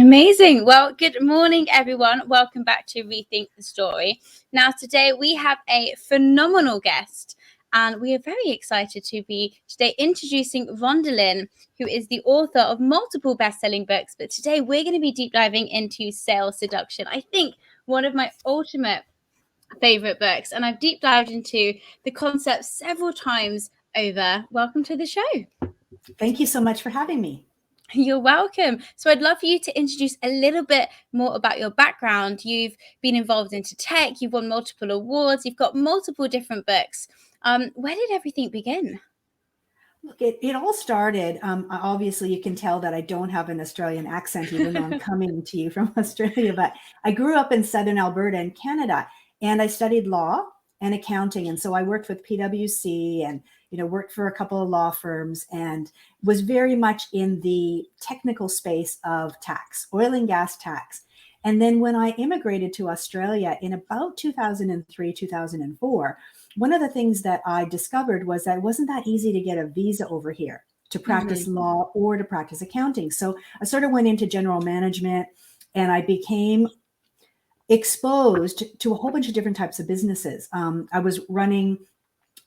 Amazing. Well, good morning, everyone. Welcome back to Rethink the Story. Now, today we have a phenomenal guest, and we are very excited to be today introducing Rhondalynn, who is the author of multiple best-selling books. But today we're going to be deep diving into Sales Seduction. I think one of my ultimate favorite books, and I've deep dived into the concept several times over. Welcome to the show. Thank you so much for having me. You're welcome. So I'd love for you to introduce a little bit more about your background. You've been involved into tech, you've won multiple awards, you've got multiple different books. Where did everything begin? Look, it all started, obviously you can tell that I don't have an Australian accent, even though I'm coming to you from Australia, but I grew up in Southern Alberta in Canada, and I studied law and accounting. And so I worked with PwC and, worked for a couple of law firms and was very much in the technical space of tax, oil and gas tax. And then when I immigrated to Australia in about 2003, 2004, one of the things that I discovered was that it wasn't that easy to get a visa over here to practice law or to practice accounting. So I sort of went into general management, and I became exposed to a whole bunch of different types of businesses. I was running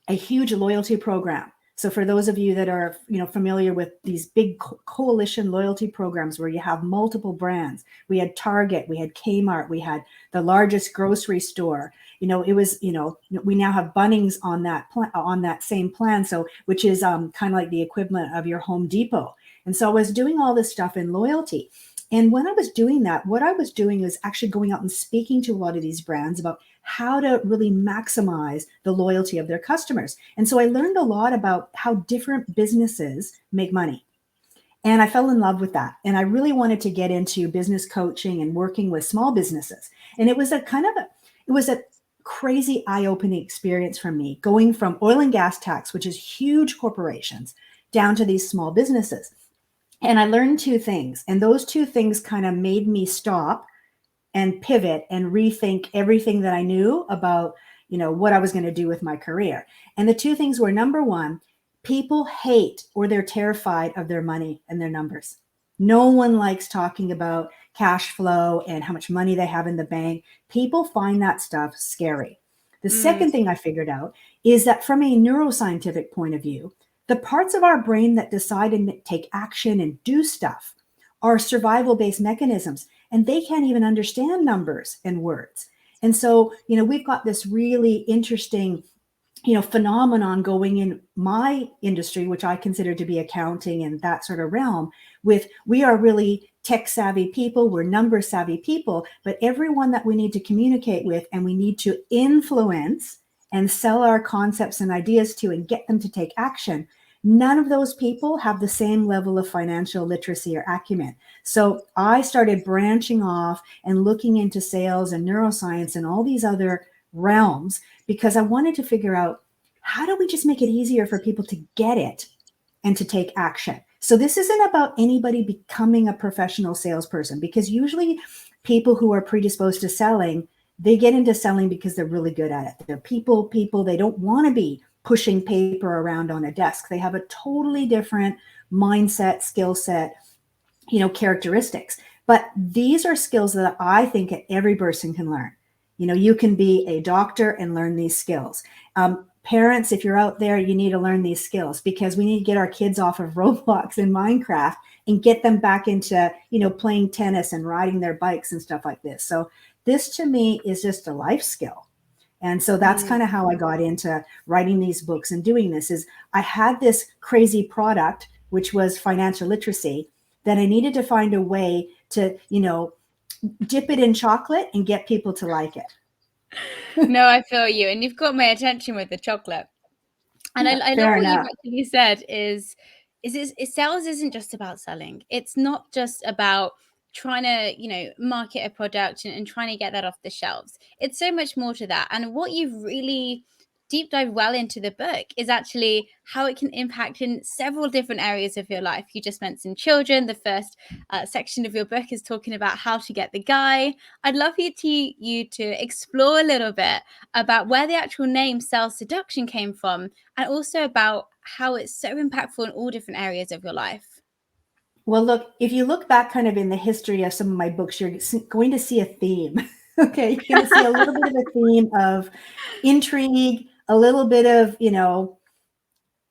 a huge loyalty program. So for those of you that are, familiar with these big coalition loyalty programs where you have multiple brands, we had Target, we had Kmart, we had the largest grocery store. It was, we now have Bunnings on that same plan. So, which is kind of like the equivalent of your Home Depot. And so I was doing all this stuff in loyalty. And when I was doing that, what I was doing was actually going out and speaking to a lot of these brands about how to really maximize the loyalty of their customers. And so I learned a lot about how different businesses make money. And I fell in love with that. And I really wanted to get into business coaching and working with small businesses. And it was a crazy eye-opening experience for me, going from oil and gas tax, which is huge corporations, down to these small businesses. And I learned two things. And those two things kind of made me stop and pivot and rethink everything that I knew about, what I was going to do with my career. And the two things were, number one, people hate or they're terrified of their money and their numbers. No one likes talking about cash flow and how much money they have in the bank. People find that stuff scary. The second thing I figured out is that from a neuroscientific point of view, the parts of our brain that decide and take action and do stuff are survival-based mechanisms, and they can't even understand numbers and words. And so, we've got this really interesting, phenomenon going in my industry, which I consider to be accounting and that sort of realm, we are really tech savvy people, we're number savvy people, but everyone that we need to communicate with and we need to influence and sell our concepts and ideas to and get them to take action, none of those people have the same level of financial literacy or acumen. So I started branching off and looking into sales and neuroscience and all these other realms because I wanted to figure out, how do we just make it easier for people to get it and to take action? So this isn't about anybody becoming a professional salesperson, because usually people who are predisposed to selling, they get into selling because they're really good at it. They're people, they don't want to be pushing paper around on a desk. They have a totally different mindset, skill set, characteristics. But these are skills that I think every person can learn. You can be a doctor and learn these skills. Parents, if you're out there, you need to learn these skills because we need to get our kids off of Roblox and Minecraft and get them back into, playing tennis and riding their bikes and stuff like this. So this to me is just a life skill. And so that's kind of how I got into writing these books and doing this. Is I had this crazy product, which was financial literacy, that I needed to find a way to, dip it in chocolate and get people to like it. No, I feel you. And you've got my attention with the chocolate. And I love what you've actually said is sales isn't just about selling. It's not just about trying to, market a product and trying to get that off the shelves. It's so much more to that. And what you've really deep dive well into the book is actually how it can impact in several different areas of your life. You just mentioned children. The first section of your book is talking about how to get the guy. I'd love you to explore a little bit about where the actual name Sales Seduction came from, and also about how it's so impactful in all different areas of your life. Well, look, if you look back kind of in the history of some of my books, you're going to see a theme. Okay, you're going to see a little bit of a theme of intrigue, a little bit of,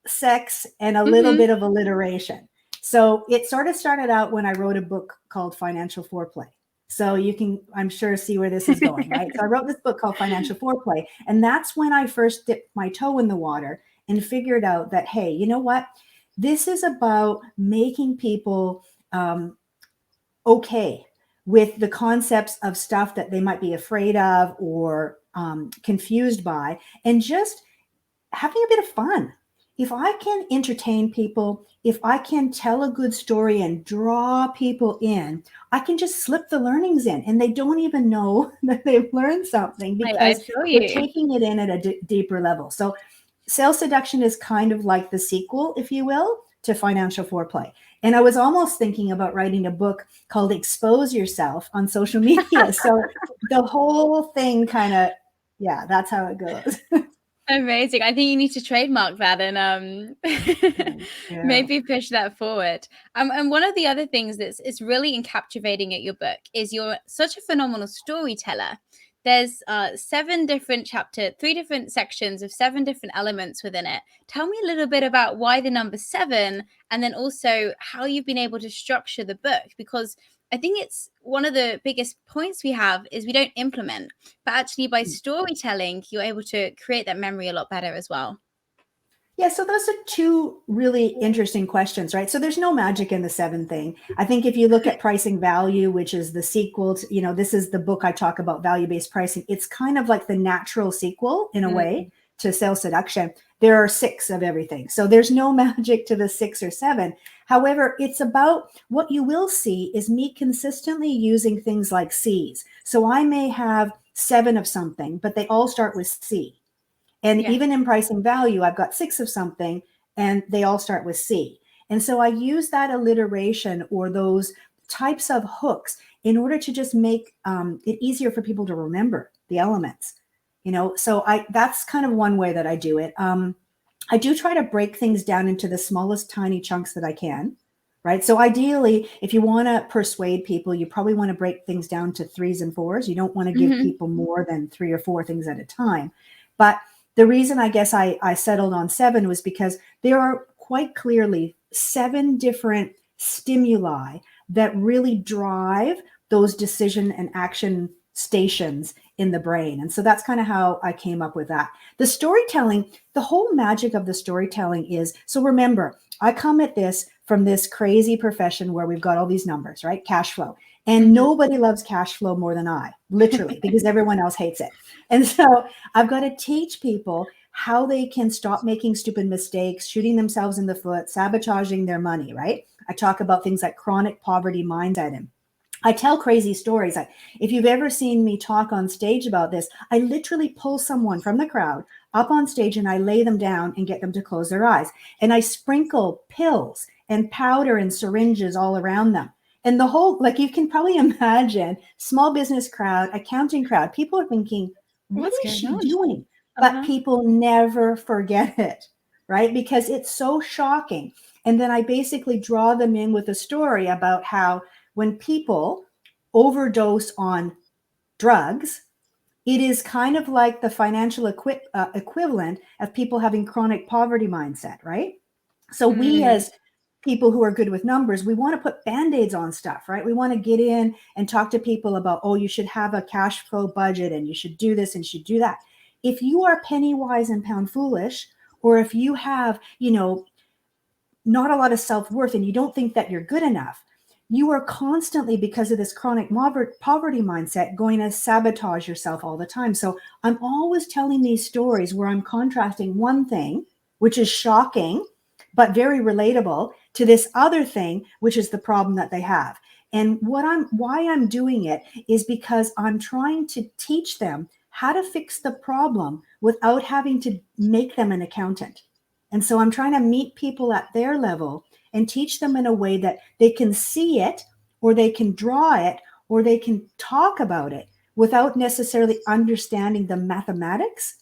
sex, and a little Mm-hmm. bit of alliteration. So it sort of started out when I wrote a book called Financial Foreplay. So you can, I'm sure, see where this is going, right? So I wrote this book called Financial Foreplay, and that's when I first dipped my toe in the water and figured out that, hey, you know what? This is about making people okay with the concepts of stuff that they might be afraid of or confused by, and just having a bit of fun. If I can entertain people, if I can tell a good story and draw people in, I can just slip the learnings in and they don't even know that they've learned something I because feel we're you. taking it in at a deeper level. So, sales seduction is kind of like the sequel, if you will, to financial foreplay. And I was almost thinking about writing a book called Expose Yourself on social media. So, the whole thing kind of, yeah, that's how it goes. Amazing. I think you need to trademark that and Yeah. maybe push that forward. And one of the other things that's is really captivating at your book is you're such a phenomenal storyteller. There's seven different chapter, three different sections of seven different elements within it. Tell me a little bit about why the number seven, and then also how you've been able to structure the book, because I think it's one of the biggest points we have is we don't implement, but actually by storytelling you're able to create that memory a lot better as well. Yeah, so those are two really interesting questions, right? So there's no magic in the seven thing. I think if you look at pricing value, which is the sequel to, this is the book I talk about value-based pricing. It's kind of like the natural sequel in a Mm, way to sales seduction. There are six of everything. So there's no magic to the six or seven. However, it's about what you will see is me consistently using things like C's. So I may have seven of something, but they all start with C. And yeah. even in pricing value, I've got six of something and they all start with C. And so I use that alliteration or those types of hooks in order to just make it easier for people to remember the elements. So that's kind of one way that I do it. I do try to break things down into the smallest tiny chunks that I can. Right. So ideally, if you want to persuade people, you probably want to break things down to threes and fours. You don't want to give Hmm. people more than three or four things at a time. But the reason I guess I settled on seven was because there are quite clearly seven different stimuli that really drive those decision and action stations in the brain. And so that's kind of how I came up with that. The storytelling, the whole magic of the storytelling is, so remember, I come at this from this crazy profession where we've got all these numbers, right? Cash flow. And Hmm. nobody loves cash flow more than I, literally, because everyone else hates it. And so I've got to teach people how they can stop making stupid mistakes, shooting themselves in the foot, sabotaging their money, right? I talk about things like chronic poverty mindset, and I tell crazy stories. If you've ever seen me talk on stage about this, I literally pull someone from the crowd up on stage and I lay them down and get them to close their eyes. And I sprinkle pills and powder and syringes all around them. And the whole, like you can probably imagine, small business crowd, accounting crowd, people are thinking, what What's is going she on? doing? But Uh-huh. people never forget it, right? Because it's so shocking. And then I basically draw them in with a story about how when people overdose on drugs, it is kind of like the financial equivalent of people having chronic poverty mindset, right? So we Mm. as people who are good with numbers, we want to put band-aids on stuff, right? We want to get in and talk to people about, oh, you should have a cash flow budget and you should do this and you should do that. If you are penny wise and pound foolish, or if you have, not a lot of self-worth and you don't think that you're good enough, you are constantly, because of this chronic poverty mindset, going to sabotage yourself all the time. So I'm always telling these stories where I'm contrasting one thing, which is shocking but very relatable, to this other thing, which is the problem that they have. And why I'm doing it is because I'm trying to teach them how to fix the problem without having to make them an accountant. And so I'm trying to meet people at their level and teach them in a way that they can see it, or they can draw it, or they can talk about it without necessarily understanding the mathematics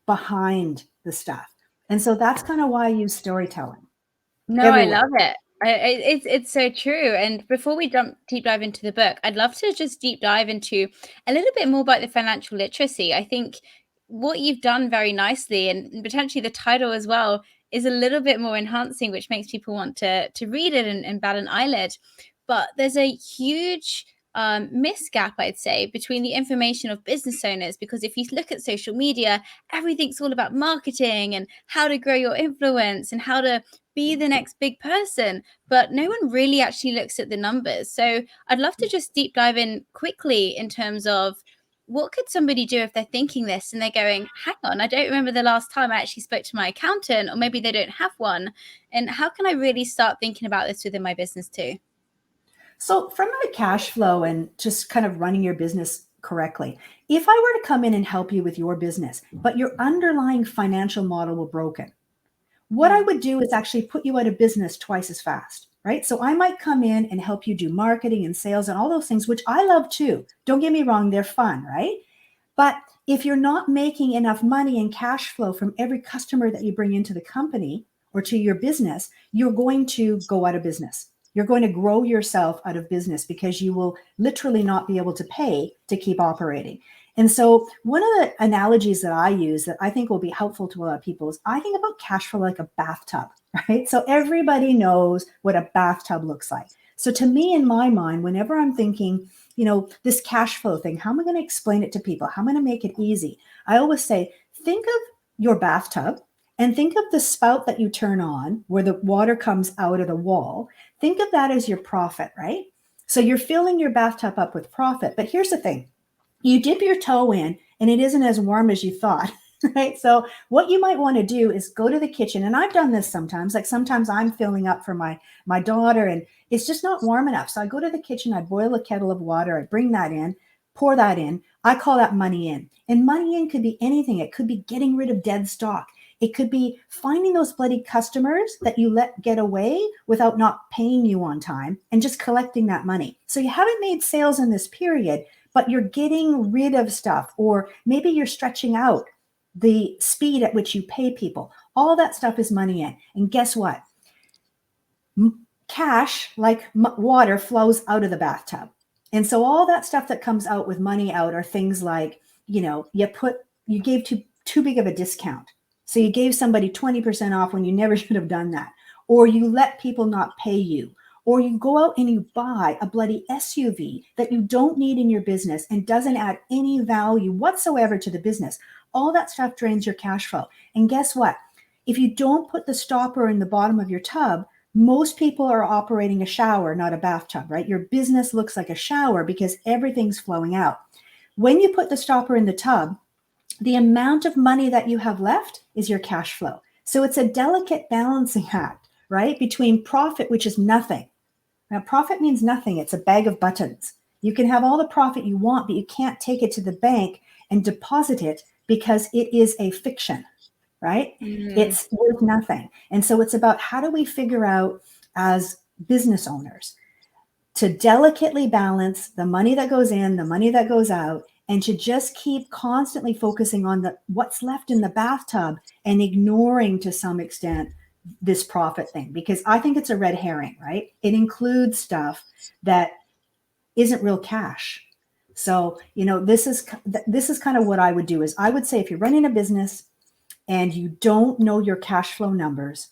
behind the stuff. And so that's kind of why I use storytelling No, I love everywhere. it. It's so true. And before we deep dive into the book, I'd love to just deep dive into a little bit more about the financial literacy. I think what you've done very nicely, and potentially the title as well, is a little bit more enhancing, which makes people want to read it and bat an eyelid. But there's a huge misgap, I'd say, between the information of business owners, because if you look at social media, everything's all about marketing and how to grow your influence and how to be the next big person, but no one really actually looks at the numbers. So I'd love to just deep dive in quickly in terms of what could somebody do if they're thinking this and they're going, hang on, I don't remember the last time I actually spoke to my accountant, or maybe they don't have one. And how can I really start thinking about this within my business too? So, from a cash flow and just kind of running your business correctly, if I were to come in and help you with your business, but your underlying financial model were broken, what I would do is actually put you out of business twice as fast, right? So I might come in and help you do marketing and sales and all those things, which I love too. Don't get me wrong, they're fun, right? But if you're not making enough money and cash flow from every customer that you bring into the company or to your business, you're going to go out of business. You're going to grow yourself out of business because you will literally not be able to pay to keep operating. And so, one of the analogies that I use that I think will be helpful to a lot of people is I think about cash flow like a bathtub, right? So, everybody knows what a bathtub looks like. So, to me, in my mind, whenever I'm thinking, this cash flow thing, how am I going to explain it to people? How am I going to make it easy? I always say, think of your bathtub and think of the spout that you turn on where the water comes out of the wall. Think of that as your profit, right? So you're filling your bathtub up with profit. But here's the thing, you dip your toe in and it isn't as warm as you thought. Right. So what you might want to do is go to the kitchen. And I've done this sometimes. Like sometimes I'm filling up for my daughter and it's just not warm enough. So I go to the kitchen, I boil a kettle of water, I bring that in, pour that in. I call that money in. And money in could be anything. It could be getting rid of dead stock. It could be finding those bloody customers that you let get away without not paying you on time and just collecting that money. So you haven't made sales in this period, but you're getting rid of stuff, or maybe you're stretching out the speed at which you pay people. All that stuff is money in. And guess what? Cash, like water, flows out of the bathtub. And so all that stuff that comes out with money out are things like, you gave too big of a discount. So you gave somebody 20% off when you never should have done that. Or you let people not pay you. Or you go out and you buy a bloody SUV that you don't need in your business and doesn't add any value whatsoever to the business. All that stuff drains your cash flow. And guess what? If you don't put the stopper in the bottom of your tub, most people are operating a shower, not a bathtub, right? Your business looks like a shower because everything's flowing out. When you put the stopper in the tub, the amount of money that you have left is your cash flow. So it's a delicate balancing act, right? Between profit, which is nothing. Now, profit means nothing. It's a bag of buttons. You can have all the profit you want, but you can't take it to the bank and deposit it because it is a fiction, right? It's worth nothing. And so it's about how do we figure out as business owners to delicately balance the money that goes in, the money that goes out, and to just keep constantly focusing on what's left in the bathtub and ignoring to some extent this profit thing, because I think it's a red herring, right? It includes stuff that isn't real cash. So, this is kind of what I would do is I would say if you're running a business and you don't know your cash flow numbers,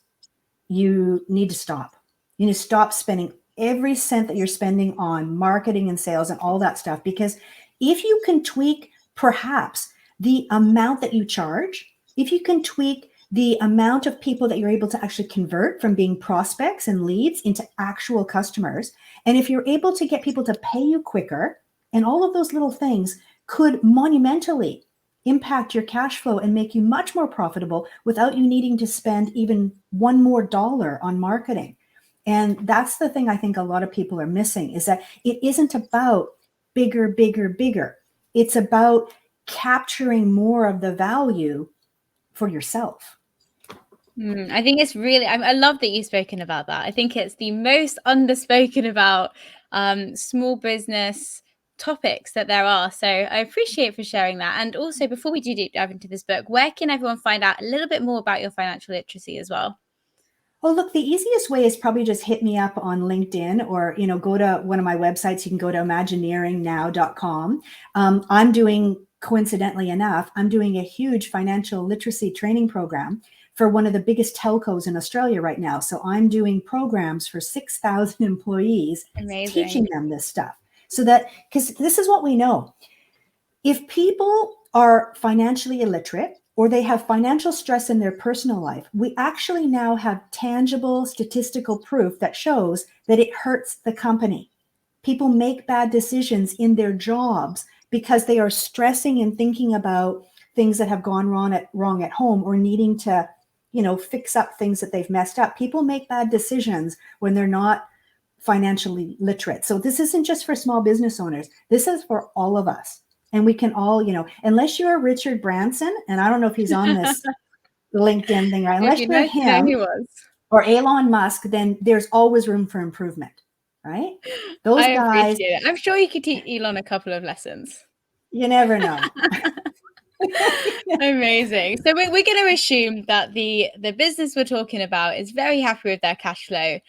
you need to stop. You need to stop spending every cent that you're spending on marketing and sales and all that stuff, because if you can tweak perhaps the amount that you charge, if you can tweak the amount of people that you're able to actually convert from being prospects and leads into actual customers, and if you're able to get people to pay you quicker, and all of those little things could monumentally impact your cash flow and make you much more profitable without you needing to spend even one more dollar on marketing. And that's the thing I think a lot of people are missing, is that it isn't about bigger, bigger, bigger. It's about capturing more of the value for yourself. I think it's really, I love that you've spoken about that. I think it's the most underspoken about small business topics that there are. So I appreciate for sharing that. And also, before we do deep dive into this book, where can everyone find out a little bit more about your financial literacy as well? Oh, look, the easiest way is probably just hit me up on LinkedIn, or, go to one of my websites. You can go to imagineeringnow.com. I'm doing, coincidentally enough, I'm doing a huge financial literacy training program for one of the biggest telcos in Australia right now. So I'm doing programs for 6,000 employees, teaching Amazing. them this stuff. So that, because this is what we know. If people are financially illiterate, or they have financial stress in their personal life, we actually now have tangible statistical proof that shows that it hurts the company. People make bad decisions in their jobs because they are stressing and thinking about things that have gone wrong at home, or needing to, fix up things that they've messed up. People make bad decisions when they're not financially literate. So this isn't just for small business owners. This is for all of us. And we can all, unless you're Richard Branson, and I don't know if he's on this LinkedIn thing, right? It'd Unless be you're nice to know him who was. or Elon Musk, then there's always room for improvement, right? Those I guys, appreciate it. I'm sure you could teach Elon a couple of lessons. you never know. Amazing. So we're going to assume that the business we're talking about is very happy with their cash flow.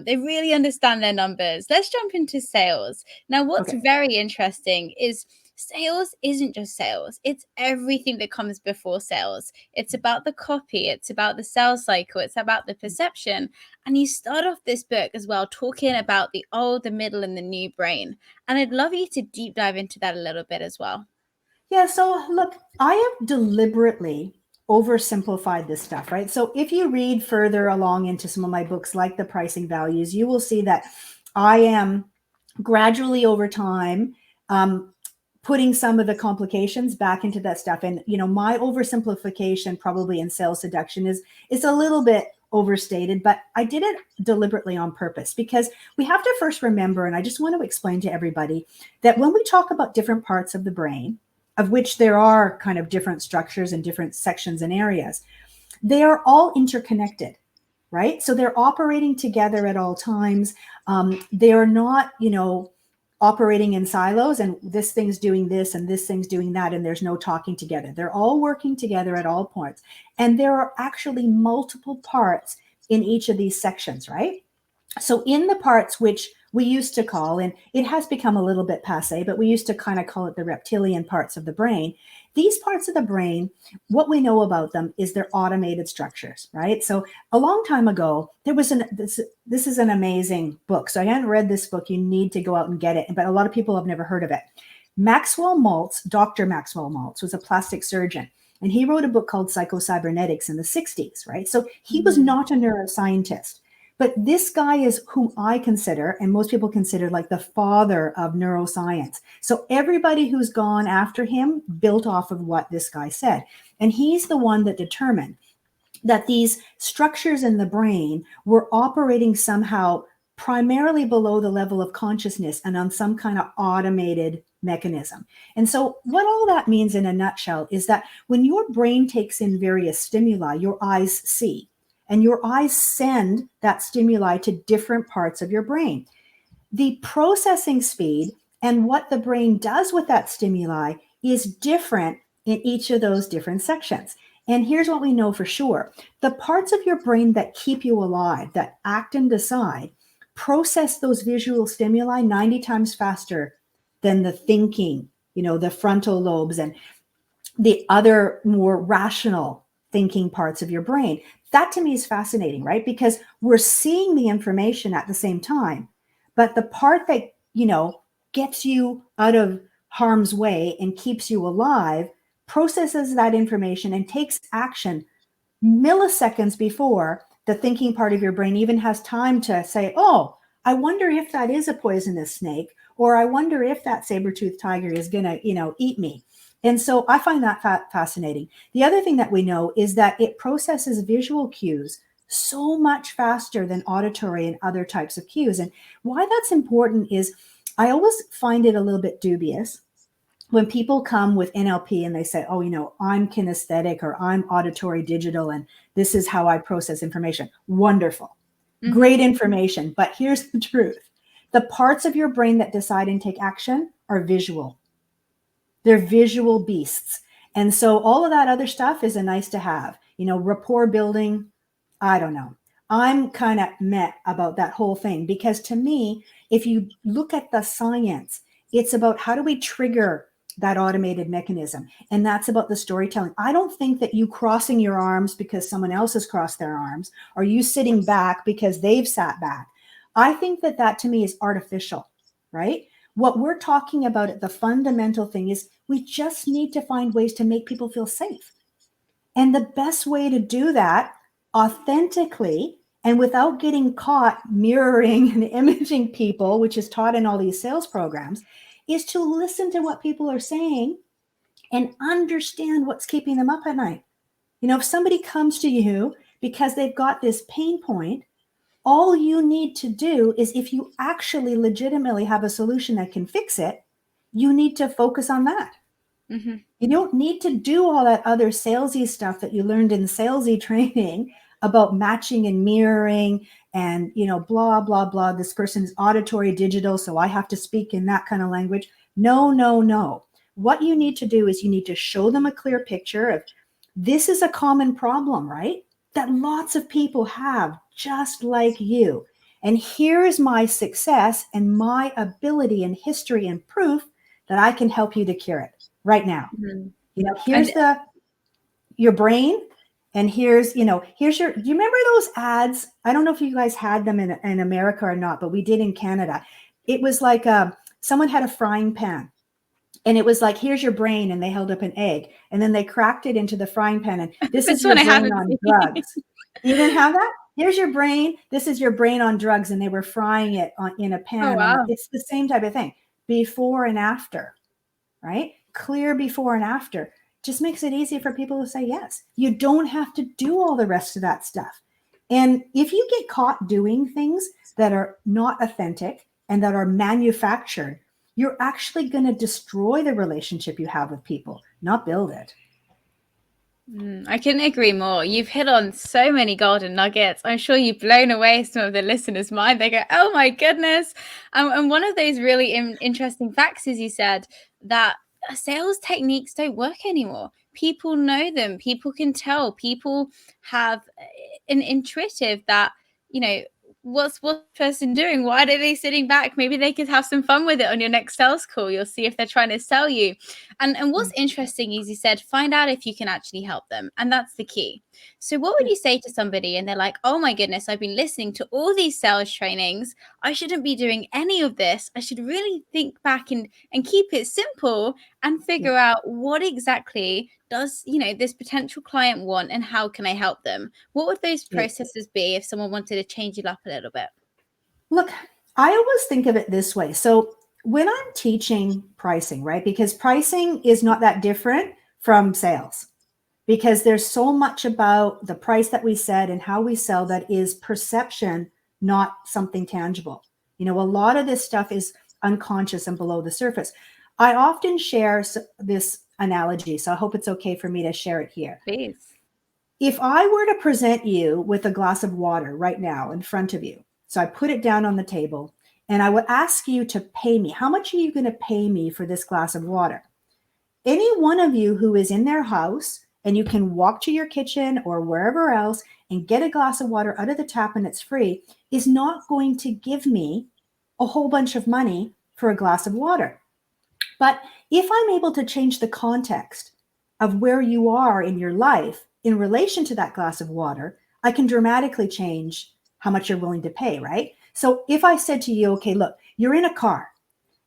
They really understand their numbers. Let's jump into sales. Now, what's Okay. very interesting is sales isn't just sales. It's everything that comes before sales. It's about the copy. It's about the sales cycle. It's about the perception. And you start off this book as well talking about the old, the middle, and the new brain. And I'd love you to deep dive into that a little bit as well. Yeah, so look, I have deliberately oversimplified this stuff, right? So if you read further along into some of my books, like The Pricing Values, you will see that I am gradually over time putting some of the complications back into that stuff. And, my oversimplification probably in sales seduction is a little bit overstated, but I did it deliberately on purpose, because we have to first remember, and I just want to explain to everybody, that when we talk about different parts of the brain, of which there are kind of different structures and different sections and areas, they are all interconnected, right? So they're operating together at all times. They are not, operating in silos, and this thing's doing this and this thing's doing that, and there's no talking together. They're all working together at all points. And there are actually multiple parts in each of these sections, right? So in the parts which we used to call, and it has become a little bit passe, but we used to kind of call it the reptilian parts of the brain. These parts of the brain, what we know about them is they're automated structures, right? So a long time ago, there was this is an amazing book. So I hadn't read this book. You need to go out and get it. But a lot of people have never heard of it. Maxwell Maltz, Dr. Maxwell Maltz, was a plastic surgeon. And he wrote a book called Psychocybernetics in the 60s, right? So he was not a neuroscientist. But this guy is who I consider, and most people consider, like the father of neuroscience. So everybody who's gone after him built off of what this guy said. And he's the one that determined that these structures in the brain were operating somehow primarily below the level of consciousness and on some kind of automated mechanism. And so what all that means in a nutshell is that when your brain takes in various stimuli, your eyes see. And your eyes send that stimuli to different parts of your brain. The processing speed and what the brain does with that stimuli is different in each of those different sections. And here's what we know for sure. The parts of your brain that keep you alive, that act and decide, process those visual stimuli 90 times faster than the thinking, the frontal lobes and the other more rational thinking parts of your brain. That to me is fascinating, right? Because we're seeing the information at the same time, but the part that, gets you out of harm's way and keeps you alive processes that information and takes action milliseconds before the thinking part of your brain even has time to say, oh, I wonder if that is a poisonous snake, or I wonder if that saber-toothed tiger is going to, eat me. And so I find that fascinating. The other thing that we know is that it processes visual cues so much faster than auditory and other types of cues. And why that's important is I always find it a little bit dubious when people come with NLP and they say, oh, I'm kinesthetic or I'm auditory digital and this is how I process information. Wonderful. Great information. But here's the truth. The parts of your brain that decide and take action are visual. They're visual beasts. And so all of that other stuff is a nice to have, rapport building. I don't know. I'm kind of meh about that whole thing, because to me, if you look at the science, it's about how do we trigger that automated mechanism. And that's about the storytelling. I don't think that you crossing your arms because someone else has crossed their arms, or you sitting back because they've sat back. I think that that to me is artificial, right? What we're talking about, the fundamental thing is we just need to find ways to make people feel safe. And the best way to do that authentically and without getting caught mirroring and imaging people, which is taught in all these sales programs, is to listen to what people are saying and understand what's keeping them up at night. You know, if somebody comes to you because they've got this pain point, all you need to do is, if you actually legitimately have a solution that can fix it, you need to focus on that. Mm-hmm. You don't need to do all that other salesy stuff that you learned in salesy training about matching and mirroring and, you know, blah, blah, blah. This person's auditory digital, so I have to speak in that kind of language. No, no, no. What you need to do is you need to show them a clear picture of, this is a common problem, right? That lots of people have, just like you. And here's my success and my ability and history and proof that I can help you to cure it right now. Mm-hmm. You know, here's your brain, and here's, you know, here's your, do you remember those ads? I don't know if you guys had them in America or not, but we did in Canada. It was like someone had a frying pan, and it was like, here's your brain, and they held up an egg, and then they cracked it into the frying pan, and this is your brain on drugs. You didn't have that? Here's your brain. This is your brain on drugs, and they were frying it in a pan. Oh, wow. It's the same type of thing. Before and after, right? Clear before and after just makes it easy for people to say yes. You don't have to do all the rest of that stuff. And if you get caught doing things that are not authentic and that are manufactured, you're actually going to destroy the relationship you have with people, not build it. I couldn't agree more. You've hit on so many golden nuggets. I'm sure you've blown away some of the listeners' mind. They go, oh my goodness. And one of those really interesting facts is you said that sales techniques don't work anymore. People know them. People can tell. People have an intuitive that, you know, what's the person doing? Why are they sitting back? Maybe they could have some fun with it on your next sales call. You'll see if they're trying to sell you. And what's interesting is you said, find out if you can actually help them. And that's the key. So what would you say to somebody and they're like, oh my goodness, I've been listening to all these sales trainings. I shouldn't be doing any of this. I should really think back and keep it simple and figure out what exactly does, you know, this potential client want and how can I help them? What would those processes be if someone wanted to change it up a little bit? Look, I always think of it this way. So when I'm teaching pricing, right, because pricing is not that different from sales, because there's so much about the price that we set and how we sell that is perception, not something tangible. You know, a lot of this stuff is unconscious and below the surface. I often share this analogy, so I hope it's okay for me to share it here. Please. If I were to present you with a glass of water right now in front of you, so I put it down on the table, and I would ask you to pay me. How much are you going to pay me for this glass of water? Any one of you who is in their house and you can walk to your kitchen or wherever else and get a glass of water out of the tap and it's free is not going to give me a whole bunch of money for a glass of water. But if I'm able to change the context of where you are in your life in relation to that glass of water, I can dramatically change how much you're willing to pay, right? So if I said to you, okay, look, you're in a car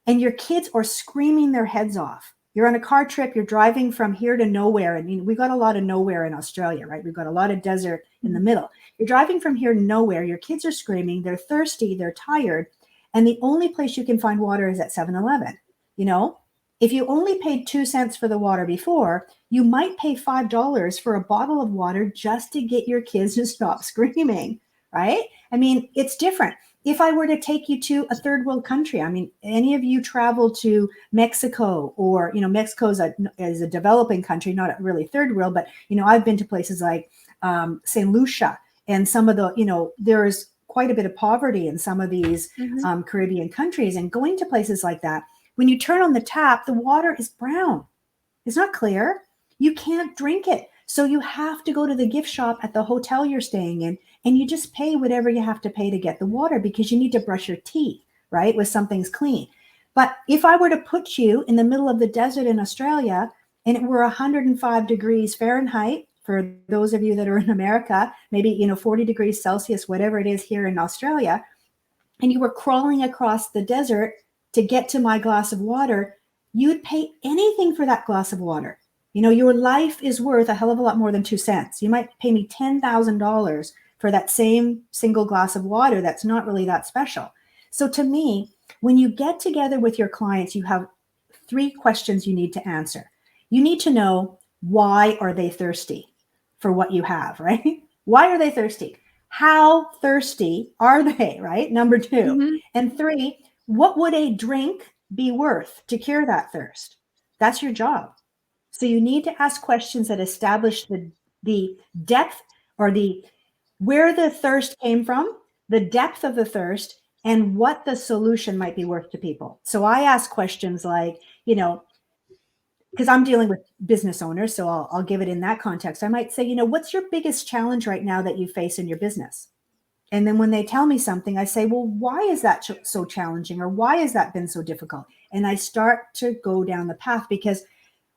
and your kids are screaming their heads off. You're on a car trip, you're driving from here to nowhere. I mean, we got a lot of nowhere in Australia, right? We've got a lot of desert in the middle. You're driving from here to nowhere. Your kids are screaming, they're thirsty, they're tired. And the only place you can find water is at 7-Eleven. You know, if you only paid 2 cents for the water before, you might pay $5 for a bottle of water just to get your kids to stop screaming, right? I mean, it's different. If I were to take you to a third world country, I mean, any of you travel to Mexico, or, you know, Mexico is a developing country, not really third world, but, you know, I've been to places like St. Lucia, and some of the, you know, there is quite a bit of poverty in some of these Caribbean countries. And going to places like that, when you turn on the tap, the water is brown. It's not clear. You can't drink it. So you have to go to the gift shop at the hotel you're staying in and you just pay whatever you have to pay to get the water because you need to brush your teeth, right? With something's clean. But if I were to put you in the middle of the desert in Australia and it were 105 degrees Fahrenheit, for those of you that are in America, maybe 40 degrees Celsius, whatever it is here in Australia, and you were crawling across the desert to get to my glass of water, you'd pay anything for that glass of water. Your life is worth a hell of a lot more than 2 cents. You might pay me $10,000 for that same single glass of water that's not really that special. So to me, when you get together with your clients, you have 3 questions you need to answer. You need to know, why are they thirsty for what you have, right? Why are they thirsty? How thirsty are they, right? Number 2. Mm-hmm. And 3, what would a drink be worth to cure that thirst? That's your job. So you need to ask questions that establish the depth or where the thirst came from, the depth of the thirst, and what the solution might be worth to people. So I ask questions like, because I'm dealing with business owners, so I'll give it in that context. I might say, what's your biggest challenge right now that you face in your business? And then when they tell me something, I say, well, why is that so challenging? Or why has that been so difficult? And I start to go down the path, because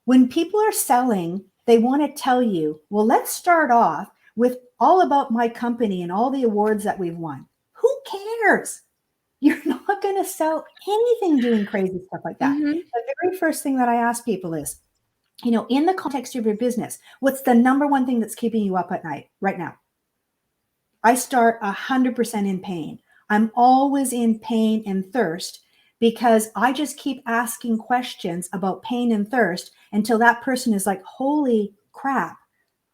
when people are selling, they want to tell you, well, let's start off with all about my company and all the awards that we've won. Who cares? You're not going to sell anything doing crazy stuff like that. Mm-hmm. The very first thing that I ask people is, in the context of your business, what's the number one thing that's keeping you up at night right now? I start 100% in pain. I'm always in pain and thirst, because I just keep asking questions about pain and thirst until that person is like, holy crap,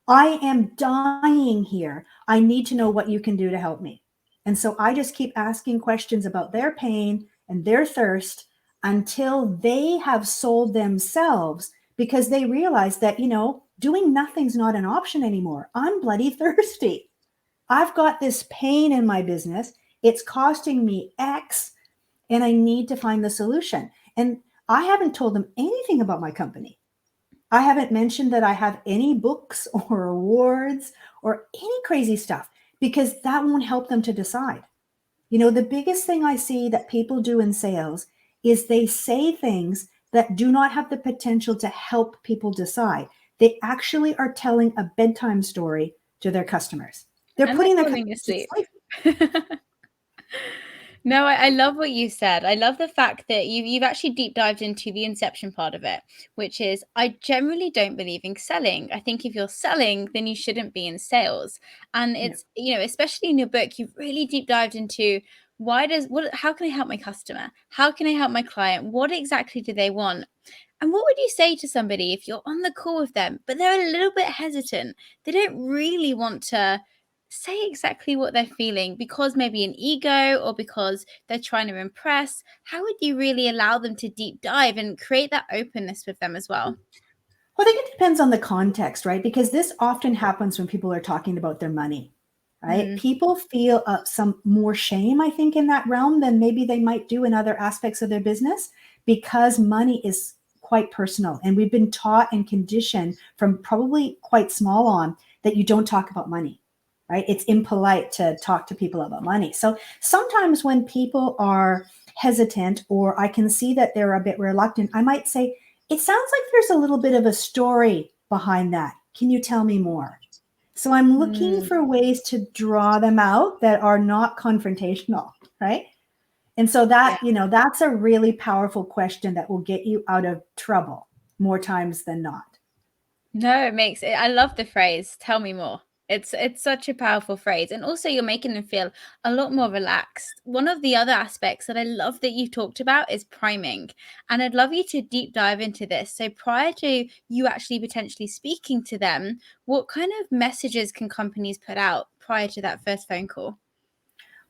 I am dying here. I need to know what you can do to help me. And so I just keep asking questions about their pain and their thirst until they have sold themselves, because they realize that, doing nothing's not an option anymore. I'm bloody thirsty. I've got this pain in my business. It's costing me X, and I need to find the solution. And I haven't told them anything about my company. I haven't mentioned that I have any books or awards or any crazy stuff, because that won't help them to decide. The biggest thing I see that people do in sales is they say things that do not have the potential to help people decide. They actually are telling a bedtime story to their customers. They're And putting their falling customers asleep. to sleep. No, I love what you said. I love the fact that you've actually deep dived into the inception part of it, which is, I generally don't believe in selling. I think if you're selling, then you shouldn't be in sales. And it's, especially in your book, you've really deep dived into how can I help my customer? How can I help my client? What exactly do they want? And what would you say to somebody if you're on the call with them, but they're a little bit hesitant? They don't really want to say exactly what they're feeling, because maybe an ego or because they're trying to impress. How would you really allow them to deep dive and create that openness with them as well? Well, I think it depends on the context, right? Because this often happens when people are talking about their money, right? People feel some more shame, I think, in that realm than maybe they might do in other aspects of their business, because money is quite personal. And we've been taught and conditioned from probably quite small on that you don't talk about money, right? It's impolite to talk to people about money. So sometimes when people are hesitant, or I can see that they're a bit reluctant, I might say, it sounds like there's a little bit of a story behind that. Can you tell me more? So I'm looking for ways to draw them out that are not confrontational, right? And so that, that's a really powerful question that will get you out of trouble more times than not. No, it makes it. I love the phrase, tell me more. It's such a powerful phrase. And also you're making them feel a lot more relaxed. One of the other aspects that I love that you've talked about is priming. And I'd love you to deep dive into this. So prior to you actually potentially speaking to them, what kind of messages can companies put out prior to that first phone call?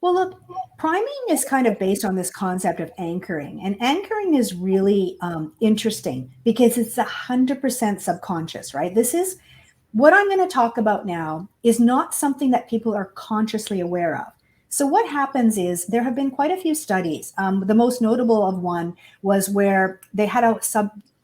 Well, look, priming is kind of based on this concept of anchoring. And anchoring is really interesting because it's 100% subconscious, right? This is what I'm going to talk about now is not something that people are consciously aware of. So what happens is there have been quite a few studies. The most notable of one was where they had a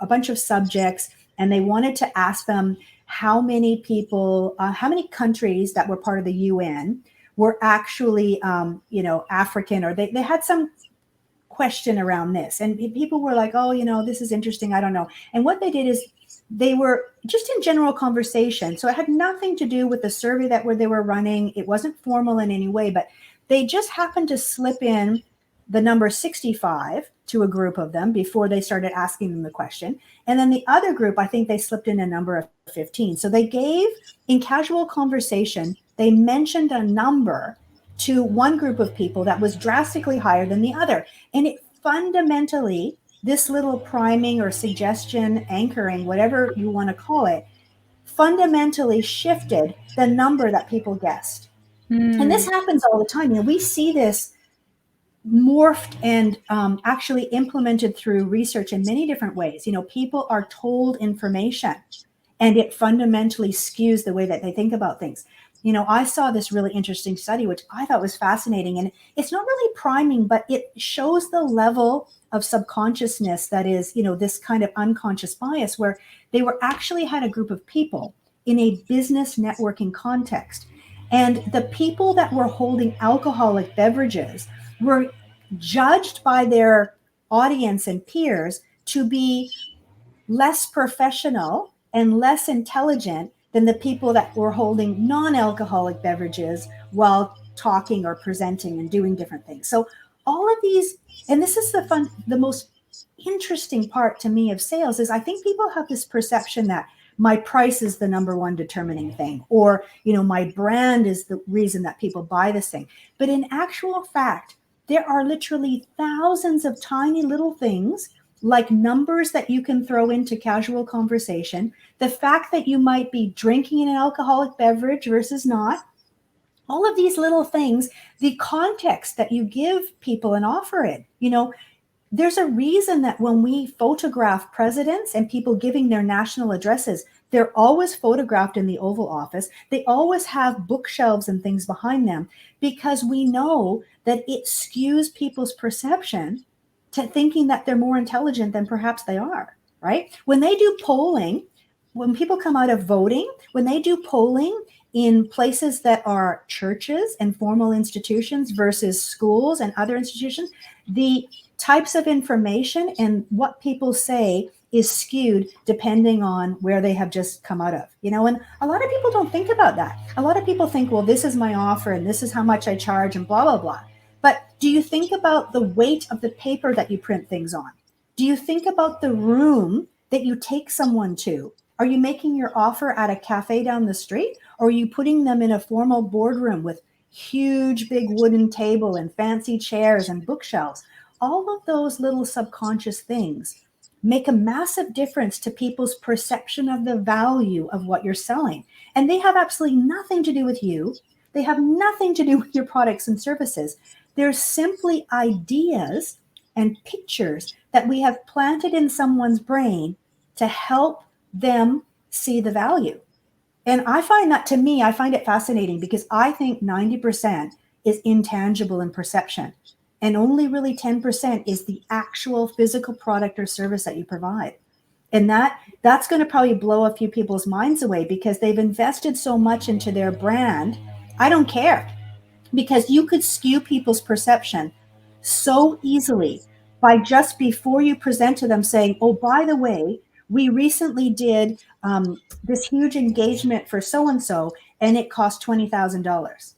bunch of subjects, and they wanted to ask them how many people, how many countries that were part of the UN were actually, African, or they had some question around this. And people were like, oh, this is interesting. I don't know. And what they did is they were just in general conversation. So it had nothing to do with the survey that they were running. It wasn't formal in any way, but they just happened to slip in the number 65 to a group of them before they started asking them the question. And then the other group, I think they slipped in a number of 15. So they gave, in casual conversation, they mentioned a number to one group of people that was drastically higher than the other. And it fundamentally, this little priming or suggestion, anchoring, whatever you want to call it, fundamentally shifted the number that people guessed. And this happens all the time. We see this morphed and actually implemented through research in many different ways. People are told information and it fundamentally skews the way that they think about things. I saw this really interesting study, which I thought was fascinating. And it's not really priming, but it shows the level of subconsciousness that is, this kind of unconscious bias, where they were actually had a group of people in a business networking context. And the people that were holding alcoholic beverages were judged by their audience and peers to be less professional and less intelligent than the people that were holding non-alcoholic beverages while talking or presenting and doing different things. So all of these, and this is the most interesting part to me of sales, is I think people have this perception that my price is the number one determining thing, or, my brand is the reason that people buy this thing. But in actual fact, there are literally thousands of tiny little things, like numbers that you can throw into casual conversation, the fact that you might be drinking an alcoholic beverage versus not, all of these little things, the context that you give people and offer it. There's a reason that when we photograph presidents and people giving their national addresses, they're always photographed in the Oval Office. They always have bookshelves and things behind them, because we know that it skews people's perception to thinking that they're more intelligent than perhaps they are, right? When they do polling, when people come out of voting, when they do polling in places that are churches and formal institutions versus schools and other institutions, the types of information and what people say is skewed depending on where they have just come out of, and a lot of people don't think about that. A lot of people think, well, this is my offer and this is how much I charge and blah, blah, blah. But do you think about the weight of the paper that you print things on? Do you think about the room that you take someone to? Are you making your offer at a cafe down the street, or are you putting them in a formal boardroom with huge big wooden table and fancy chairs and bookshelves? All of those little subconscious things make a massive difference to people's perception of the value of what you're selling. And they have absolutely nothing to do with you. They have nothing to do with your products and services. They're simply ideas and pictures that we have planted in someone's brain to help them see the value. And I find that, to me, I find it fascinating, because I think 90% is intangible in perception. And only really 10% is the actual physical product or service that you provide. And that's going to probably blow a few people's minds away, because they've invested so much into their brand. I don't care, because you could skew people's perception so easily by just before you present to them saying, oh, by the way, we recently did this huge engagement for so-and-so, and it cost $20,000.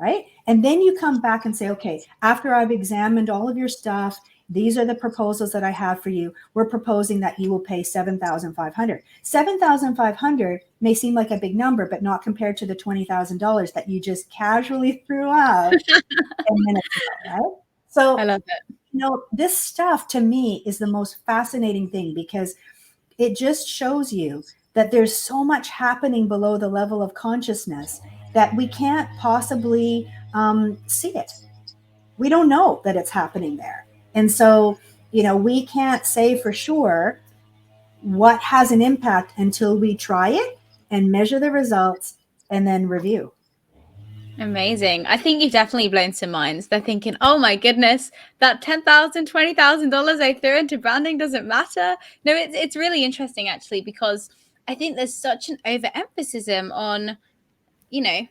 Right? And then you come back and say, okay, after I've examined all of your stuff, these are the proposals that I have for you. We're proposing that you will pay $7,500. $7,500 may seem like a big number, but not compared to the $20,000 that you just casually threw out 10 minutes ago, right? So I love it. This stuff to me is the most fascinating thing, because it just shows you that there's so much happening below the level of consciousness that we can't possibly see it. We don't know that it's happening there. And so, we can't say for sure what has an impact until we try it and measure the results and then review. Amazing. I think you've definitely blown some minds. They're thinking, oh my goodness, that $10,000, $20,000 I threw into branding doesn't matter. No, it's really interesting, actually, because I think there's such an overemphasis on,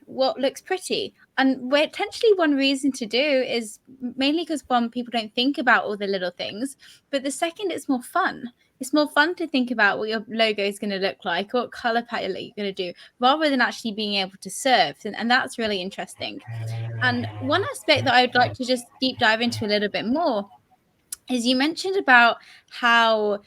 what looks pretty. And potentially one reason to do is mainly because one, people don't think about all the little things, but the second, it's more fun. It's more fun to think about what your logo is going to look like, what color palette you're going to do, rather than actually being able to serve. And that's really interesting. And one aspect that I would like to just deep dive into a little bit more is you mentioned about how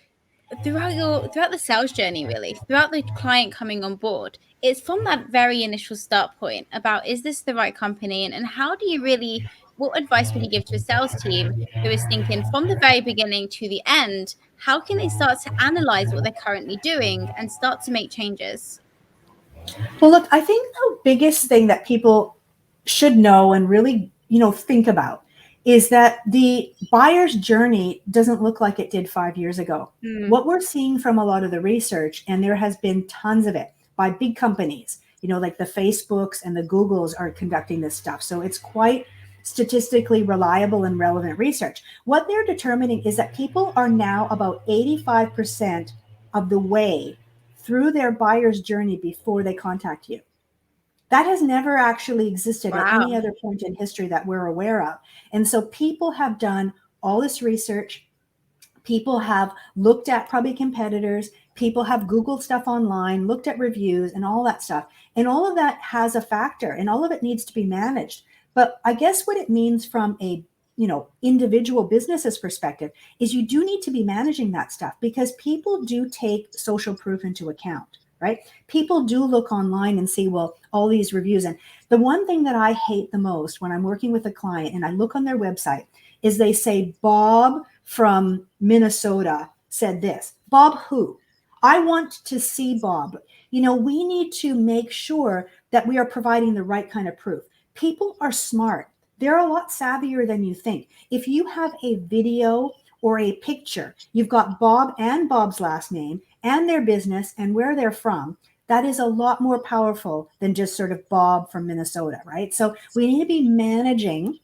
throughout the sales journey, really throughout the client coming on board, it's from that very initial start point about, is this the right company, and how do you really, what advice would you give to a sales team who is thinking from the very beginning to the end, how can they start to analyze what they're currently doing and start to make changes? Well, look, I think the biggest thing that people should know and really, think about is that the buyer's journey doesn't look like it did 5 years ago. Mm. What we're seeing from a lot of the research, and there has been tons of it by big companies, like the Facebooks and the Googles are conducting this stuff. So it's quite statistically reliable and relevant research. What they're determining is that people are now about 85% of the way through their buyer's journey before they contact you. That has never actually existed at Wow. any other point in history that we're aware of. And so people have done all this research. People have looked at probably competitors. People have Googled stuff online, looked at reviews and all that stuff. And all of that has a factor, and all of it needs to be managed. But I guess what it means from a individual business's perspective is you do need to be managing that stuff, because people do take social proof into account, right? People do look online and see, well, all these reviews. And the one thing that I hate the most when I'm working with a client and I look on their website is they say, Bob from Minnesota said this. Bob who? I want to see Bob. We need to make sure that we are providing the right kind of proof. People are smart. They're a lot savvier than you think. If you have a video or a picture, you've got Bob and Bob's last name and their business and where they're from, that is a lot more powerful than just sort of Bob from Minnesota, right? So we need to be managing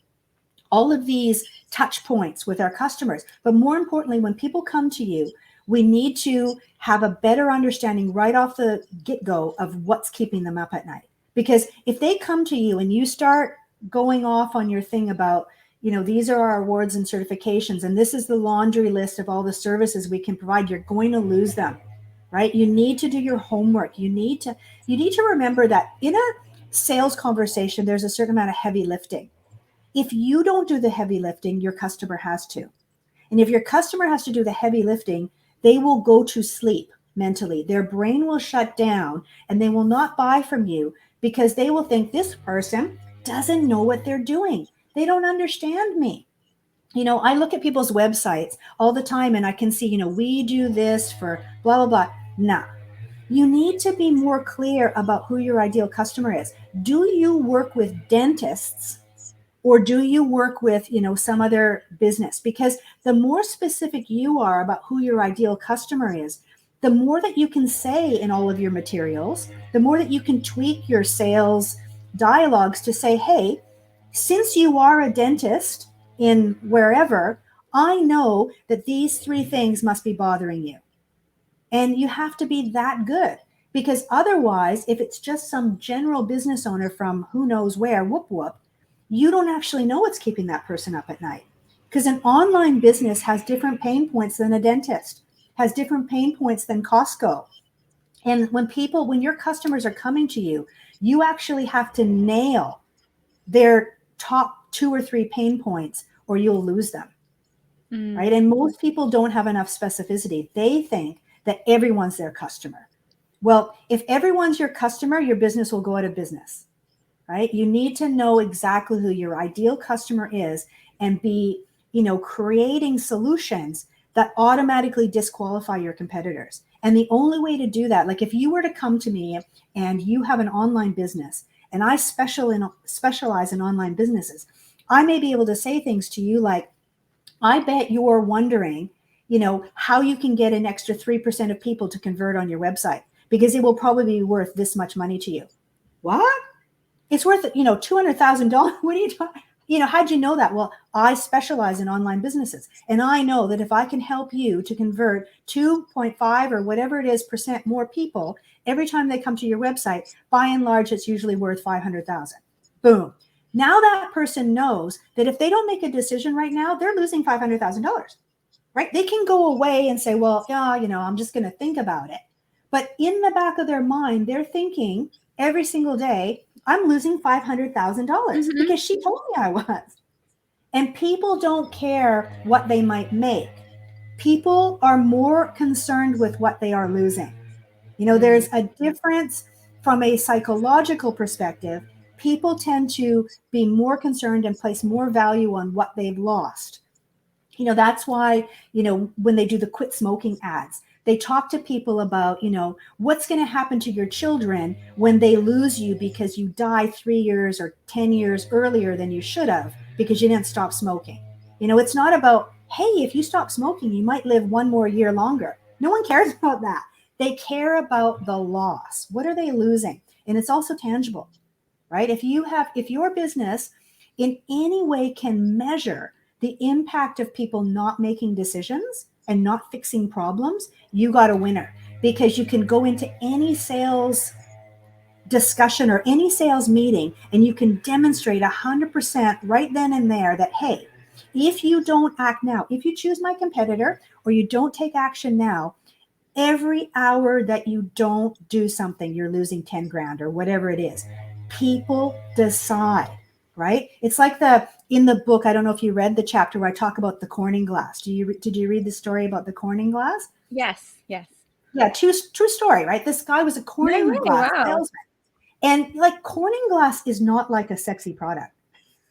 all of these touch points with our customers. But more importantly, when people come to you, we need to have a better understanding right off the get-go of what's keeping them up at night. Because if they come to you and you start going off on your thing about, these are our awards and certifications, and this is the laundry list of all the services we can provide, you're going to lose them, right? You need to do your homework. You need to remember that in a sales conversation, there's a certain amount of heavy lifting. If you don't do the heavy lifting, your customer has to. And if your customer has to do the heavy lifting, they will go to sleep mentally. Their brain will shut down and they will not buy from you, because they will think, this person doesn't know what they're doing. They don't understand me. I look at people's websites all the time and I can see, we do this for blah, blah, blah. Nah, you need to be more clear about who your ideal customer is. Do you work with dentists, or do you work with some other business? Because the more specific you are about who your ideal customer is, the more that you can say in all of your materials, the more that you can tweak your sales dialogues to say, hey, since you are a dentist in wherever, I know that these 3 things must be bothering you. And you have to be that good, because otherwise, if it's just some general business owner from who knows where, whoop whoop, you don't actually know what's keeping that person up at night. Because an online business has different pain points than a dentist, has different pain points than Costco. And when your customers are coming to you, you actually have to nail their top 2 or 3 pain points, or you'll lose them. Right? And most people don't have enough specificity. They think that everyone's their customer. Well, if everyone's your customer, your business will go out of business, right? You need to know exactly who your ideal customer is and be, creating solutions that automatically disqualify your competitors. And the only way to do that, like if you were to come to me and you have an online business and I specialize in online businesses, I may be able to say things to you like, I bet you're wondering, how you can get an extra 3% of people to convert on your website, because it will probably be worth this much money to you. What? It's worth, $200,000. What are you talking? How'd you know that? Well, I specialize in online businesses, and I know that if I can help you to convert 2.5 or whatever it is % more people every time they come to your website, by and large, it's usually worth 500,000. Boom. Now that person knows that if they don't make a decision right now, they're losing $500,000, right? They can go away and say, well, yeah, I'm just going to think about it. But in the back of their mind, they're thinking every single day, I'm losing $500,000 because she told me I was. And people don't care what they might make. People are more concerned with what they are losing. There's a difference from a psychological perspective. People tend to be more concerned and place more value on what they've lost. That's why, when they do the quit smoking ads, they talk to people about, what's going to happen to your children when they lose you because you die 3 years or 10 years earlier than you should have because you didn't stop smoking. It's not about, hey, if you stop smoking, you might live one more year longer. No one cares about that. They care about the loss. What are they losing? And it's also tangible, right? If your business in any way can measure the impact of people not making decisions and not fixing problems, you got a winner, because you can go into any sales discussion or any sales meeting and you can demonstrate 100% right then and there that, hey, if you don't act now, if you choose my competitor or you don't take action now, every hour that you don't do something, you're losing 10 grand or whatever it is. People decide, right? It's like in the book, I don't know if you read the chapter where I talk about the Corning glass. Did you read the story about the Corning glass? Yes. Yeah, true story, right? This guy was a Corning No way, glass wow. salesman. And like Corning glass is not like a sexy product,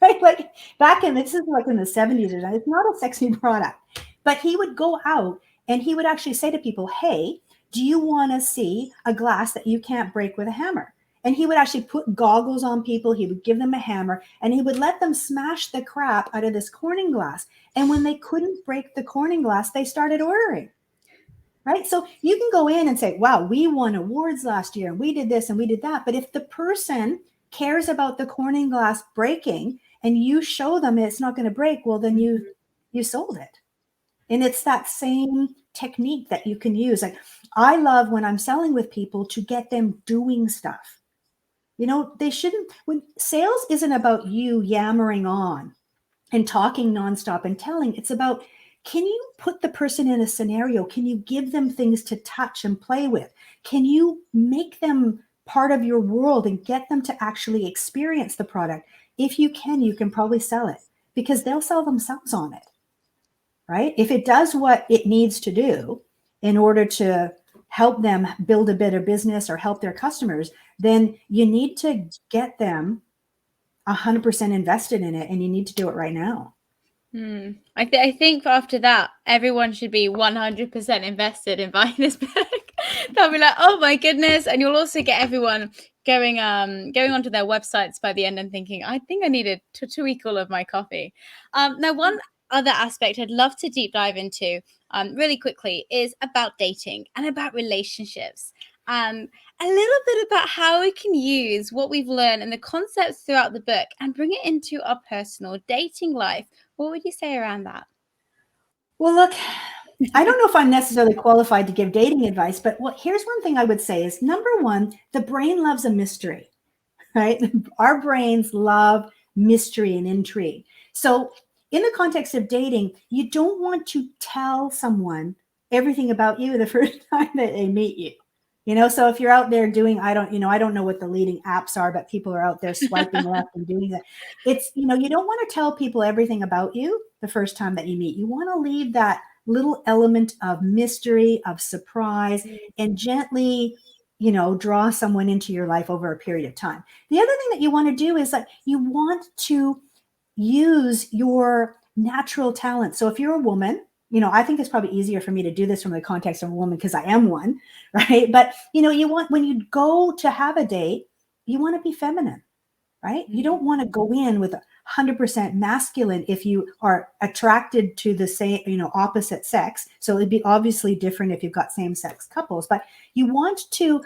right? Like this is like in the 70s or something. It's not a sexy product. But he would go out and he would actually say to people, hey, do you want to see a glass that you can't break with a hammer? And he would actually put goggles on people. He would give them a hammer and he would let them smash the crap out of this Corning glass. And when they couldn't break the Corning glass, they started ordering. Right? So you can go in and say, wow, we won awards last year and we did this and we did that. But if the person cares about the Corning glass breaking and you show them it's not going to break, well, then you sold it. And it's that same technique that you can use. Like I love when I'm selling with people to get them doing stuff. They shouldn't, when sales isn't about you yammering on and talking nonstop and telling, it's about, can you put the person in a scenario? Can you give them things to touch and play with? Can you make them part of your world and get them to actually experience the product? If you can probably sell it because they'll sell themselves on it, right? If it does what it needs to do in order to help them build a better business or help their customers, then you need to get them 100% invested in it and you need to do it right now. I think after that, everyone should be 100% invested in buying this book. They'll be like, "Oh my goodness!" And you'll also get everyone going onto their websites by the end and thinking, "I think I needed to tweak all of my copy." Now, one other aspect I'd love to deep dive into, really quickly, is about dating and about relationships. A little bit about how we can use what we've learned and the concepts throughout the book and bring it into our personal dating life. What would you say around that? Well, look, I don't know if I'm necessarily qualified to give dating advice, but here's one thing I would say is, number one, the brain loves a mystery, right? Our brains love mystery and intrigue. So in the context of dating, you don't want to tell someone everything about you the first time that they meet you. So if you're out there doing, I don't know what the leading apps are, but people are out there swiping left and doing that. It's, you don't want to tell people everything about you the first time that you meet. You want to leave that little element of mystery, of surprise, and gently, draw someone into your life over a period of time. The other thing that you want to do is that you want to use your natural talent. So if you're a woman, I think it's probably easier for me to do this from the context of a woman because I am one, right? But, you want, when you go to have a date, you want to be feminine, right? You don't want to go in with 100% masculine if you are attracted to the same, opposite sex. So it'd be obviously different if you've got same sex couples, but you want to,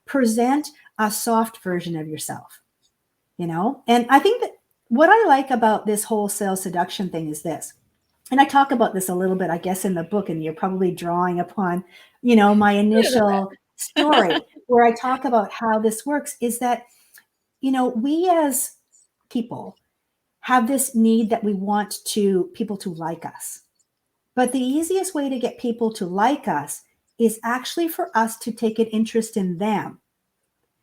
present a soft version of yourself, and I think that what I like about this whole sales seduction thing is this, and I talk about this a little bit, I guess, in the book, and you're probably drawing upon, my initial story where I talk about how this works, is that, we as people have this need that we want people to like us. But the easiest way to get people to like us is actually for us to take an interest in them,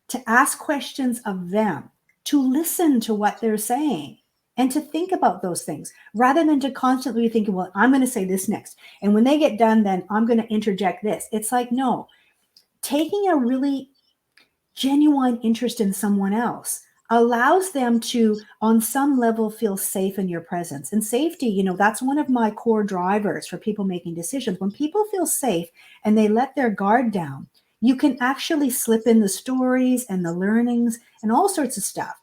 to ask questions of them, to listen to what they're saying, and to think about those things rather than to constantly be thinking, well, I'm going to say this next. And when they get done, then I'm going to interject this. It's like, no, taking a really genuine interest in someone else allows them to, on some level, feel safe in your presence. And safety, that's one of my core drivers for people making decisions. When people feel safe and they let their guard down, you can actually slip in the stories and the learnings and all sorts of stuff.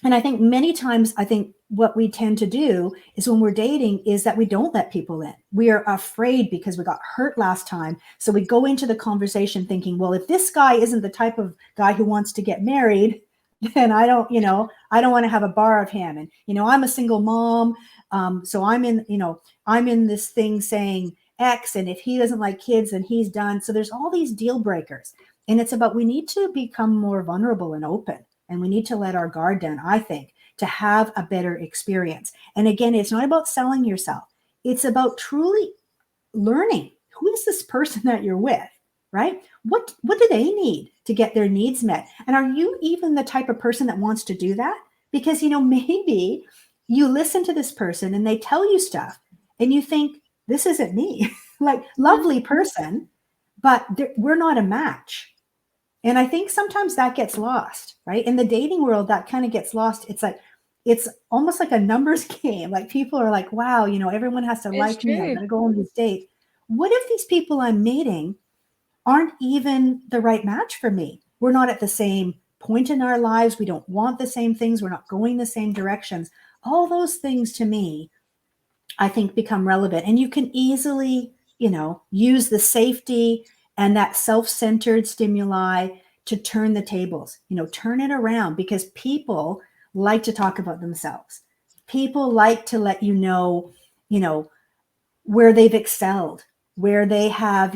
And I think many times, what we tend to do is when we're dating is that we don't let people in. We are afraid because we got hurt last time. So we go into the conversation thinking, well, if this guy isn't the type of guy who wants to get married, then I don't want to have a bar of him. And, I'm a single mom. So I'm in this thing saying X, and if he doesn't like kids, then he's done. So there's all these deal breakers. And it's about, we need to become more vulnerable and open. And we need to let our guard down, I think, to have a better experience. And again, it's not about selling yourself. It's about truly learning, who is this person that you're with, right? What do they need to get their needs met? And are you even the type of person that wants to do that? Because, maybe you listen to this person and they tell you stuff and you think, this isn't me. Like, lovely person, but we're not a match. And I think sometimes that gets lost, right? In the dating world, that kind of gets lost. It's like, it's almost like a numbers game. Like, people are like, wow, everyone has to like me. I got to go on these dates. What if these people I'm meeting aren't even the right match for me? We're not at the same point in our lives. We don't want the same things. We're not going the same directions. All those things, to me, I think become relevant. And you can easily, use the safety and that self-centered stimuli to turn the tables, turn it around, because people like to talk about themselves. People like to let where they've excelled, where they have,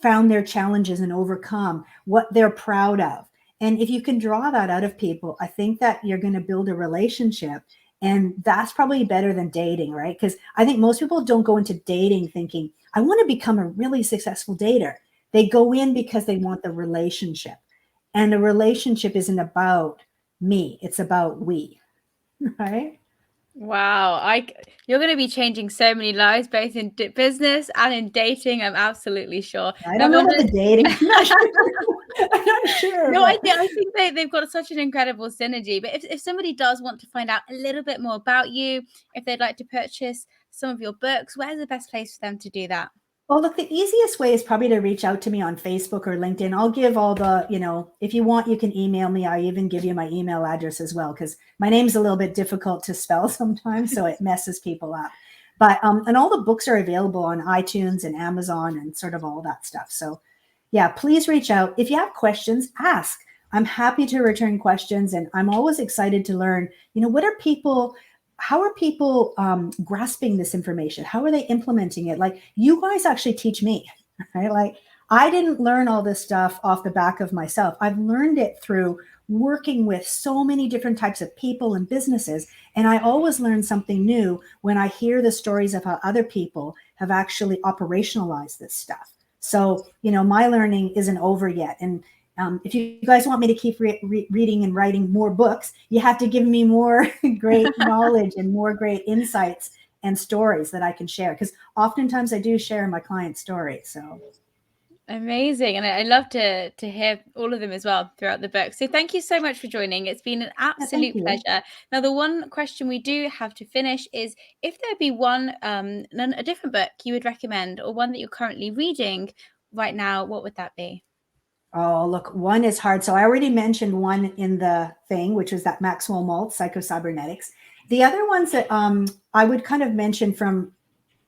found their challenges and overcome, what they're proud of. And if you can draw that out of people, I think that you're going to build a relationship. And that's probably better than dating, right? Because I think most people don't go into dating thinking, I want to become a really successful dater. They go in because they want the relationship. And the relationship isn't about me, it's about we, right? Wow, you're going to be changing so many lives, both in business and in dating. I'm absolutely sure. I don't know about the dating. I'm not sure. I'm not sure. No, I think they've got such an incredible synergy. But if somebody does want to find out a little bit more about you, if they'd like to purchase some of your books, where's the best place for them to do that? Well, look, the easiest way is probably to reach out to me on Facebook or LinkedIn. I'll give all the, if you want, you can email me. I even give you my email address as well, because my name's a little bit difficult to spell sometimes, so it messes people up. But, and all the books are available on iTunes and Amazon and sort of all that stuff. So yeah, please reach out. If you have questions, ask. I'm happy to return questions. And I'm always excited to learn, how are people grasping this information? How are they implementing it? Like, you guys actually teach me, right? Like, I didn't learn all this stuff off the back of myself. I've learned it through working with so many different types of people and businesses. And I always learn something new when I hear the stories of how other people have actually operationalized this stuff. So, my learning isn't over yet. And if you guys want me to keep reading and writing more books, you have to give me more great knowledge and more great insights and stories that I can share. Because oftentimes I do share my client's stories. So amazing. And I love to hear all of them as well throughout the book. So thank you so much for joining. It's been an absolute pleasure. Now, the one question we do have to finish is, if there'd be one, a different book you would recommend, or one that you're currently reading right now, what would that be? Oh, look, one is hard. So I already mentioned one in the thing, which was that Maxwell Maltz, Psychocybernetics. The other ones that I would kind of mention from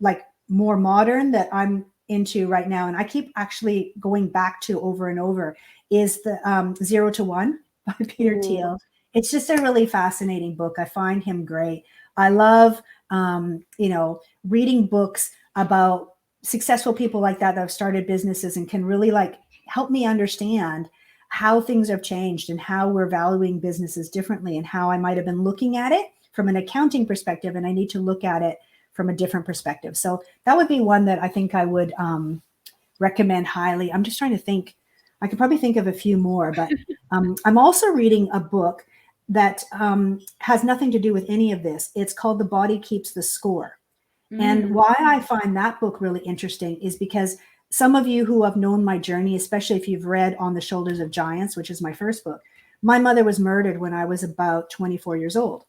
like more modern that I'm into right now, and I keep actually going back to over and over, is the 0 to 1 by Peter Thiel. It's just a really fascinating book. I find him great. I love, reading books about successful people like that have started businesses and can really like help me understand how things have changed and how we're valuing businesses differently, and how I might have been looking at it from an accounting perspective, and I need to look at it from a different perspective. So that would be one that I think I would recommend highly. I'm just trying to think. I could probably think of a few more, but I'm also reading a book that has nothing to do with any of this. It's called The Body Keeps the Score. And why I find that book really interesting is because some of you who have known my journey, especially if you've read On the Shoulders of Giants, which is my first book, my mother was murdered when I was about 24 years old.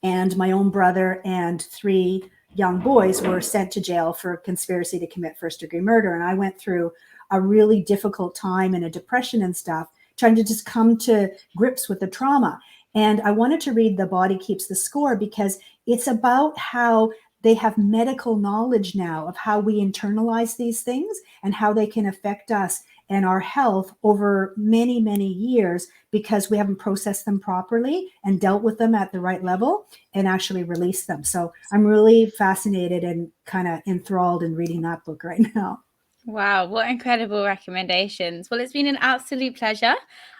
And my own brother and 3 young boys were sent to jail for conspiracy to commit first-degree murder. And I went through a really difficult time and a depression and stuff, trying to just come to grips with the trauma. And I wanted to read The Body Keeps the Score because it's about how they have medical knowledge now of how we internalize these things and how they can affect us and our health over many, many years because we haven't processed them properly and dealt with them at the right level and actually released them. So I'm really fascinated and kind of enthralled in reading that book right now. Wow, what incredible recommendations. Well, it's been an absolute pleasure.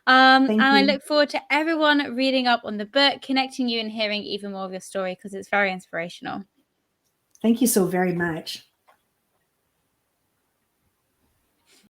Thank and I you. look forward to everyone reading up on the book, connecting you and hearing even more of your story because it's very inspirational. Thank you so very much.